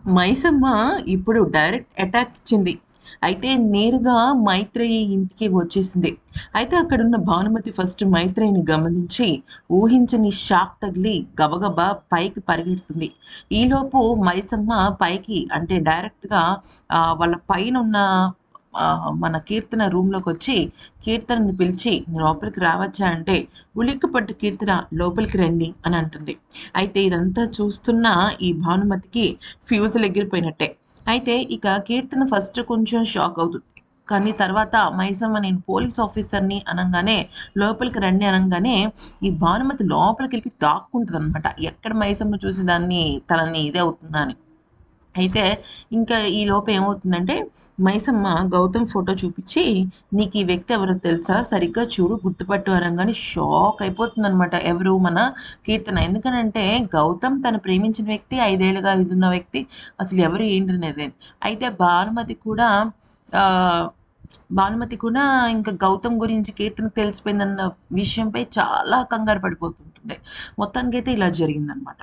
మైసమ్మ ఇప్పుడు direct attack ఇచ్చింది. అయితే నేరుగా మైత్రేయి ఇంటికి వచ్చేసింది. అయితే అక్కడున్న భానుమతి ఫస్ట్ మైత్రేయిని గమనించి ఊహించని షాక్ తగిలి గబగబా పైకి పరిగెడుతుంది. ఈలోపు మైసమ్మ పైకి అంటే డైరెక్ట్‌గా వాళ్ళ పైనున్న మన కీర్తన రూమ్‌లోకొచ్చి కీర్తనని పిలిచి "లోపలికి రావచ్చా?" అంటే ఉలిక్కిపడి కీర్తన "లోపలికి రండి" అని అంటుంది. అయితే ఇదంతా చూస్తున్న ఈ భానుమతికి ఫ్యూజులు ఎగిరిపోయినట్టే. అయితే ఇక కీర్తన ఫస్ట్ కొంచెం షాక్ అవుతుంది. కానీ తర్వాత మైసమ్మ నేను పోలీస్ ఆఫీసర్‌ని అనంగానే, లోపలికి రండి అనంగానే, ఈ భానుమతి లోపలికెళ్ళి దాక్కుంటదనమాట. ఎక్కడ మైసమ్మ చూసి తనని ఇదే అవుతుందా అని. అయితే ఇంకా ఈలోపు ఏమవుతుందంటే, మైసమ్మ గౌతమ్ ఫోటో చూపిచ్చి, "నీకీ వ్యక్తి ఎవరో తెలుసా? సరిగ్గా చూడు, గుర్తుపట్టు" అనంగానే షాక్ అయిపోతుందనమాట. ఎవరు? మన కీర్తన. ఎందుకనంటే, గౌతమ్ తను ప్రేమించిన వ్యక్తి, 5 ఏళ్లుగా ఇదున్న వ్యక్తి అసలు ఎవరు ఏంటనేది. అయితే ఆహ్, భానుమతి కూడా ఇంకా గౌతమ్ గురించి కీర్తనకి తెలిసిపోయిందన్న విషయంపై చాలా కంగారు పడిపోతుంటుంది. మొత్తానికైతే ఇలా జరిగిందనమాట.